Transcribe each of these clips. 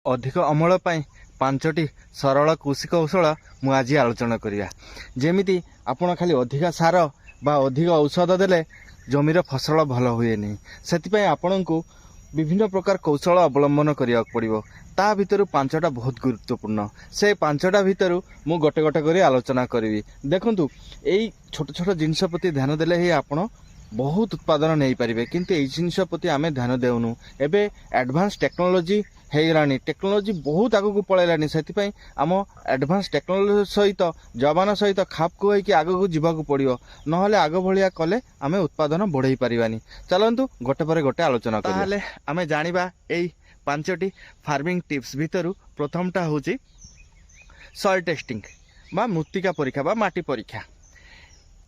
अधिक अमल पाई 5टी सरल कृषि कौशल मु आज आलोचना करिया। जेमिति आपण खाली अधिक सार बा अधिक औषध देले जमीर फसल भल हुए नहीं, सेतिपई आपणको विभिन्न प्रकार कौशल अवलंबन करिया पड़िबो। ता भितर 5टा बहुत गुरुत्वपूर्ण। से 5टा भितर मु गोटे गोटे करी आलोचना करी। देखंतु एई छोट छोट जिनस प्रति ध्यान देले ही आपण बहुत उत्पादन नहीं पारे, किंतु एई जिनस प्रति आमे ध्यान देउनु। एबे एडवांस टेक्नोलॉजी हेगलानी, टेक्नोलॉजी बहुत आगु को पळैलानी, सेतिपई आम एडवांस टेक्नोलॉजी सहित जमाना सहित खाप खुआई कि आगु को जीवाकू पड़िबो, नहले आग भलिया कले आमे उत्पादन बढ़ाई पारिबानी। चलंतु गोटे पर गोटे आलोचना करिया। ताले आमे जानिबा एई 5टी फार्मिंग टिप्स भितरु प्रथमटा होची सॉइल टेस्टिंग बा मृत्तिका परीक्षा बा माटी परीक्षा।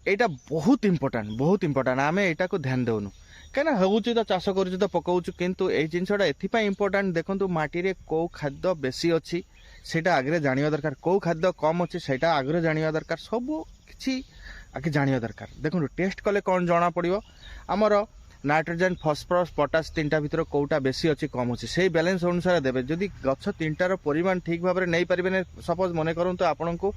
एटा बहुत इंपोर्टेंट आमे एटा को ध्यान देउनु। कहीं हूँ तो चाष कर तो पकाऊँ, किंतु ये जिनसा एपाई इंपोर्टाट। देखो माटी कौ खाद्य बेसी अच्छी सेटा आगे जानिया दरकार, कौ खाद्य कम अच्छी सेटा आगे जानिया दरकार, सब किसी आगे जानिया दरकार। देखो टेस्ट कले कौन जना पड़ो आमर नाइट्रोजन फॉस्फरस पोटास 3टा भितर कौटा बेसी अच्छी कम अच्छी से बैलेंस अनुसार देवे। जदि गछ 3टार परिमाण ठीक भाव में नहीं पारे, सपोज मन करूँ तो आपण को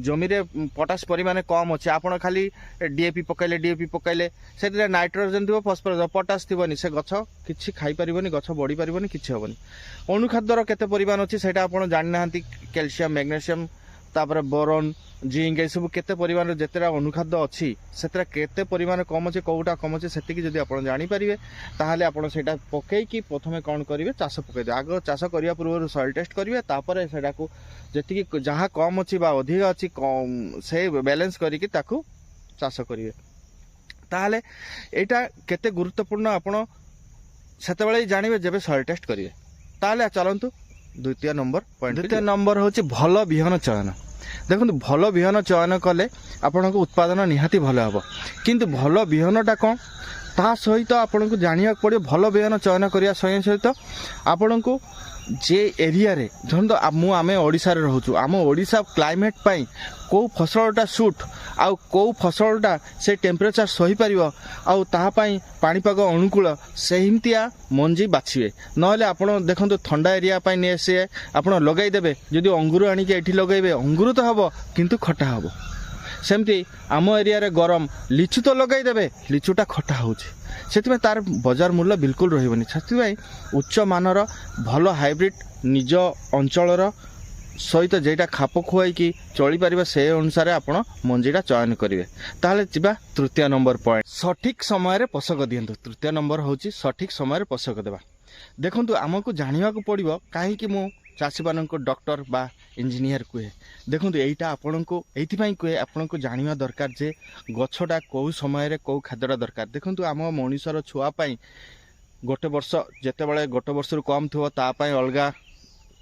जमी रे पोटास परिमाण कम अच्छे, आपण खाली डीएपी पकाइले से नाइट्रोजन थी फॉस्फरस पोटास थी से गछ किसी खाई पारिबनी, गछ बढ़ी पारिबनी, किसी हेबनी। अनुखाद्यर केते परिमाण अच्छी सेटा आपण जानि नाहांती। कैल्शियम मैग्नेशियम तापर बोरन जिंक ये सब केते परिमाण जेतेरा अनुखाद्य अच्छी सेतेरा केते परिमाण कम अच्छे कौटा कम अच्छे सेतिकी जदि आपण जानि पारिबे ताहाले आपण सेटा पकेइकी प्रथमे कोन करिवे चाष पकेइदे। आगो चाष करिया पूर्व सॉइल टेस्ट करिवे, तापर सेटा को जेतिकी जहाँ कम अच्छी बा अधिक अच्छी से बैलेंस करिकी ताकू चाष करिवे। ताहाले एटा केते गुरुत्वपूर्ण आपण सेतेबेले जानिबे जेबे सॉइल टेस्ट करिवे। ताहाले चलंतु द्वितीय नंबर पॉइंट। द्वितीय नंबर होची भल बिहन चयन। देखो भल बिहन चयन कले आपण को उत्पादन निहाती भल हम, किंतु भल बिहनटा कौन ता सहित आपण को जानिया पड़े। भल बिहन चयन करिया सहित आपण को जे एरिया रे धरन तो आमे ओडिसा रे रहउछु, आम ओडिसा क्लाइमेट पाई को फसलटा सूट आउ को फसलटा से टेम्परेचर सही पारिबो आउ ताहा पाई पाणीपाग अनुकूल सेहिमतिया मंजी बाछिबे। नहले आपण देखंतु ठंडा एरिया पाई ने से आपण लगाई देबे, जदि अंगूर आनी के एठी लगाइबे अंगूर तो हबो किंतु खटा हबो। सेमती आम एरिया रे गरम लिचु तो लगाई देबे, लिचुटा खटा होउछि, सेतिमे तार बाजार मूल्य बिल्कुल रहिबनी। सेतिमे उच्च मानर भल हाइब्रिड निज अंचलर सहित जेटा खाप खुआई कि चली पारिबा से अनुसार आपण मंजीटा चयन करिवे। ताहले जिबा तृतीय नंबर पॉइंट, सठिक समय रे पोषक दियंतु। तृतीय नंबर होची सठिक समय रे पोषक देबा। देखंतु हमकु जानिया को पड़िबो काहे कि मु चाषी मानक डॉक्टर बा इंजीनियर कहे। देखंतु एइटा आपनको एइथिपई कहे आपनको जानिया दरकार जे गछटा को समय रे को खाद्यटा दरकार। देखंतु आम मनुष्यर छुआ पाई गोटे वर्ष जेतेबेले गोटे वर्ष रु कम थो ता पाई अलगा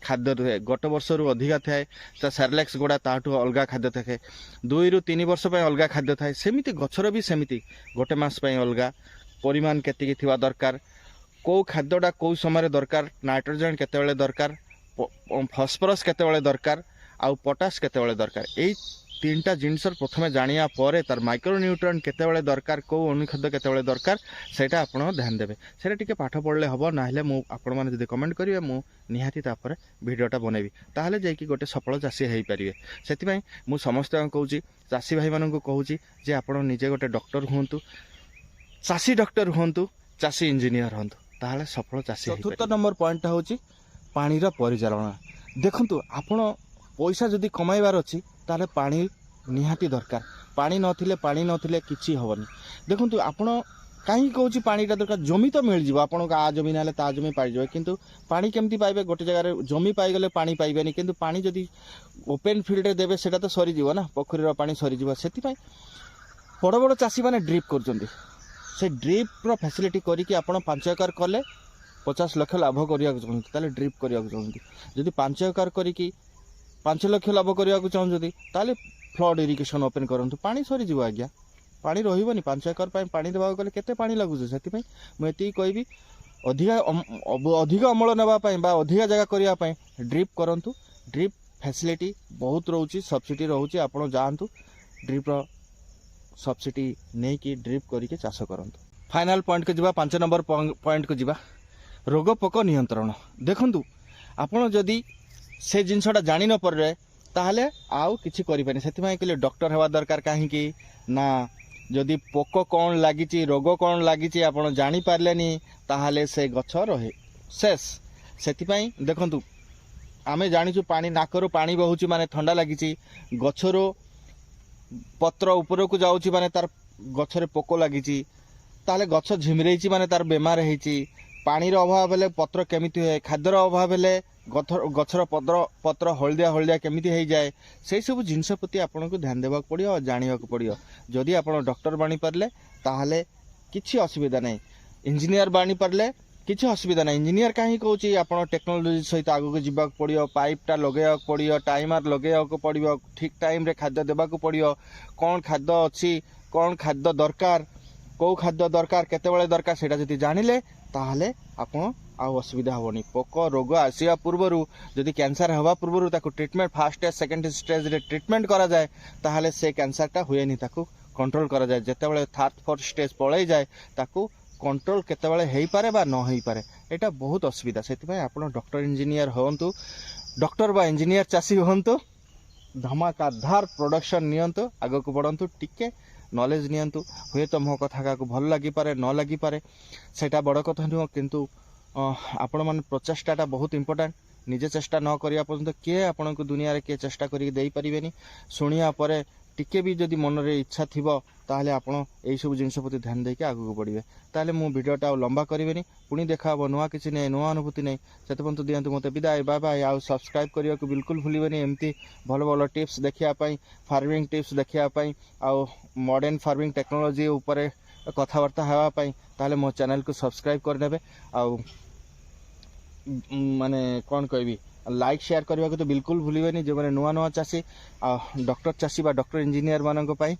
खाद्य थाए, गोटे वर्ष रु अधिका थाए ता सेरेलैक्स गुड़ा ताठू अलगा खाद्य थाए, 2 रु 3 वर्ष पाई अलगा खाद्य थाए। सेमिति गछर भी सेमिति गोटे मास पाई अलगा परिमाण केतिकी थिबा दरकार, को खाद्यटा को समय दरकार, नाइट्रोजन केतेबेले दरकार, फॉस्फरस केतेबेले दरकार आउ पोटास केतेबेले दरकार। एई 3टा जिनस प्रथमे जानिया परे तार माइक्रोन्यूट्रिएंट केतेबेले दरकार, को अनुखाद्य केतेबेले दरकार सेटा आपण ध्यान देबे। सेटा टिके पाठ पढले हबो, नाहिले मु आपण माने जदि कमेंट करिवे मु निहाती तापर वीडियोटा बनेबी, ताहले जायकि गोटे सफल चाषी हेई परिवे। सेतिपई मु समस्त कहूची चाषी भाई मानन को कहूची जे आपण निजे गोटे डॉक्टर हुंतु, चाषी डॉक्टर हुंतु, चाषी इंजीनियर हुंतु, ताहले सफल चाषी हेई। चतुर्थ नंबर पॉइंट होची पानीर परिचालना। देखंतु आपण पैसा जदि कमाइबार अछि ताले पानी निहाती दरकार। पानी नथिले किछि हबनी। देखंतु आपण काहे कहूची पानीटा दरकार। जमी तो मिल जिवो, आपण आ जमी नाले ता जमी पाइ जिवो, किंतु पानी केमती पाइबे। गोटे जगह रे जमी पाइ गले पानी पाइबेनी, किंतु पानी जदि ओपन फील्ड रे देबे सेटा तो सरी जिवो ना, पोखरी रो पानी सरी जिवो। सेति पई बड़ बड़ चाषी माने ड्रिप करजंती। से ड्रिप रो फैसिलिटी करी कि आपण 5 एकर कले 50 लाख लाभ करिया चाहते ताले ड्रिप करिया चाहते। जदि 5 एकर करी 5 लाख लाभ करिया चाहते ताले फ्लड इरिगेशन ओपन करंतु, पानी सरी जीव आज्ञा, पानी रहिबनी। 5 एकर पाई पानी देबा गले केते पानी लागुछ, सेति पई म एति कहबी अधिक अमल नेबा पई बा अधिक जगह करिया पई ड्रिप करंतु। ड्रिप फैसिलिटी बहुत रहउची, सब्सिडी रहउची, आपण जानतु ड्रिप रो सब्सिडी नै कि ड्रिप करी के चाष करंतु। फाइनल पॉइंट को जिबा 5 नंबर पॉइंट को जिबा रोग पोक नियंत्रण। देखंतु ଆପଣ ଯଦି ସେ ଜିନିଷଟା ଜାଣି ନ ପାରେ ତାହେଲେ ଆଉ କିଛି କରିପାରିନି। ସେଥିପାଇଁ କହିଲେ ଡକ୍ଟର ହେବା ଦରକାର। କାହିଁକି ନା ଯଦି ପୋକ କ'ଣ ଲାଗିଛି, ରୋଗ କ'ଣ ଲାଗିଛି ଆପଣ ଜାଣିପାରିଲେନି ତାହେଲେ ସେ ଗଛ ରହେ ଶେଷ। ସେଥିପାଇଁ ଦେଖନ୍ତୁ, ଆମେ ଜାଣିଛୁ ପାଣି, ନାକରୁ ପାଣି ବହୁଛି ମାନେ ଥଣ୍ଡା ଲାଗିଛି, ଗଛରୁ ପତ୍ର ଉପରକୁ ଯାଉଛି ମାନେ ତାର ଗଛରେ ପୋକ ଲାଗିଛି, ତାହେଲେ ଗଛ ଝିମିରେଇଛି ମାନେ ତାର ବେମାର ହେଇଛି। ପାଣିର ଅଭାବ ହେଲେ ପତ୍ର କେମିତି ହୁଏ, ଖାଦ୍ୟର ଅଭାବ ହେଲେ ଗଛର ପତ୍ର ହଳଦିଆ ହଳଦିଆ କେମିତି ହେଇଯାଏ, ସେହିସବୁ ଜିନିଷ ପ୍ରତି ଆପଣଙ୍କୁ ଧ୍ୟାନ ଦେବାକୁ ପଡ଼ିବ ଆଉ ଜାଣିବାକୁ ପଡ଼ିବ। ଯଦି ଆପଣ ଡକ୍ଟର ବଣିପାରିଲେ ତାହେଲେ କିଛି ଅସୁବିଧା ନାହିଁ, ଇଞ୍ଜିନିୟର ବଣିପାରିଲେ କିଛି ଅସୁବିଧା ନାହିଁ। ଇଞ୍ଜିନିୟର କାହିଁକି କହୁଛି, ଆପଣ ଟେକ୍ନୋଲୋଜି ସହିତ ଆଗକୁ ଯିବାକୁ ପଡ଼ିବ, ପାଇପ୍ଟା ଲଗାଇବାକୁ ପଡ଼ିବ, ଟାଇମର ଲଗାଇବାକୁ ପଡ଼ିବ, ଠିକ୍ ଟାଇମ୍ରେ ଖାଦ୍ୟ ଦେବାକୁ ପଡ଼ିବ, କ'ଣ ଖାଦ୍ୟ ଅଛି, କ'ଣ ଖାଦ୍ୟ ଦରକାର, କେଉଁ ଖାଦ୍ୟ ଦରକାର, କେତେବେଳେ ଦରକାର, ସେଇଟା ଯଦି ଜାଣିଲେ ତାହେଲେ ଆପଣ ଆଉ ଅସୁବିଧା ହେବନି। ପୋକ ରୋଗ ଆସିବା ପୂର୍ବରୁ, ଯଦି କ୍ୟାନ୍ସର ହେବା ପୂର୍ବରୁ ତାକୁ ଟ୍ରିଟମେଣ୍ଟ ଫାର୍ଷ୍ଟ ଷ୍ଟେଜ୍ ସେକେଣ୍ଡ ଷ୍ଟେଜ୍ରେ ଟ୍ରିଟମେଣ୍ଟ କରାଯାଏ ତାହେଲେ ସେ କ୍ୟାନ୍ସରଟା ହୁଏନି, ତାକୁ କଣ୍ଟ୍ରୋଲ କରାଯାଏ। ଯେତେବେଳେ ଥାର୍ଡ ଫୋର୍ଥ ଷ୍ଟେଜ୍ ପଳାଇଯାଏ ତାକୁ କଣ୍ଟ୍ରୋଲ କେତେବେଳେ ହେଇପାରେ ବା ନ ହେଇପାରେ, ଏଇଟା ବହୁତ ଅସୁବିଧା। ସେଥିପାଇଁ ଆପଣ ଡକ୍ଟର ଇଞ୍ଜିନିୟର ହୁଅନ୍ତୁ, ଡକ୍ଟର ବା ଇଞ୍ଜିନିୟର ଚାଷୀ ହୁଅନ୍ତୁ, ଧମାକାଧାର ପ୍ରଡକ୍ସନ୍ ନିଅନ୍ତୁ, ଆଗକୁ ବଢ଼ନ୍ତୁ, ଟିକେ ନଲେଜ ନିଅନ୍ତୁ। ହୁଏତ ମୋ କଥା କାହାକୁ ଭଲ ଲାଗିପାରେ ନ ଲାଗିପାରେ, ସେଇଟା ବଡ଼ କଥା ନୁହଁ, କିନ୍ତୁ ଆପଣମାନେ ପ୍ରଚେଷ୍ଟାଟା ବହୁତ ଇମ୍ପୋର୍ଟାଣ୍ଟ। ନିଜେ ଚେଷ୍ଟା ନ କରିବା ପର୍ଯ୍ୟନ୍ତ କିଏ ଆପଣଙ୍କୁ ଦୁନିଆରେ କିଏ ଚେଷ୍ଟା କରିକି ଦେଇପାରିବେନି। ଶୁଣିବା ପରେ ଟିକେ ବି ଯଦି ମନରେ ଇଚ୍ଛା ଥିବ ତାହେଲେ ଆପଣ ଏଇସବୁ ଜିନିଷ ପ୍ରତି ଧ୍ୟାନ ଦେଇକି ଆଗକୁ ବଢ଼ିବେ। ତାହେଲେ ମୁଁ ଭିଡ଼ିଓଟା ଆଉ ଲମ୍ବା କରିବେନି, ପୁଣି ଦେଖା ହେବ ନୂଆ କିଛି ନେଇ, ନୂଆ ଅନୁଭୂତି ନେଇ। ସେତେ ପର୍ଯ୍ୟନ୍ତ ଦିଅନ୍ତୁ ମୋତେ ବିଦାୟ, ବାଏ ବାଏ। ଆଉ ସବସ୍କ୍ରାଇବ୍ କରିବାକୁ ବିଲକୁଲ ଭୁଲିବେନି। ଏମିତି ଭଲ ଭଲ ଟିପ୍ସ ଦେଖିବା ପାଇଁ, ଫାର୍ମିଂ ଟିପ୍ସ ଦେଖିବା ପାଇଁ, ଆଉ ମଡ଼ର୍ଣ୍ଣ ଫାର୍ମିଂ ଟେକ୍ନୋଲୋଜି ଉପରେ କଥାବାର୍ତ୍ତା ହେବା ପାଇଁ ତାହେଲେ ମୋ ଚ୍ୟାନେଲକୁ ସବସ୍କ୍ରାଇବ୍ କରିନେବେ। ଆଉ ମାନେ କ'ଣ କହିବି, ଲାଇକ୍ ସେୟାର କରିବାକୁ ତ ବିଲକୁଲ ଭୁଲିବେନି। ଯେଉଁମାନେ ନୂଆ ନୂଆ ଚାଷୀ ଆଉ ଡକ୍ଟର ଚାଷୀ ବା ଡକ୍ଟର ଇଞ୍ଜିନିୟର ମାନଙ୍କ ପାଇଁ,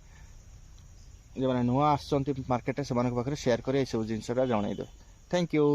ଯେଉଁମାନେ ନୂଆ ଆସୁଛନ୍ତି ମାର୍କେଟରେ, ସେମାନଙ୍କ ପାଖରେ ସେୟାର କରି ଏସବୁ ଜିନିଷଟା ଜଣାଇଦେବେ। Thank you.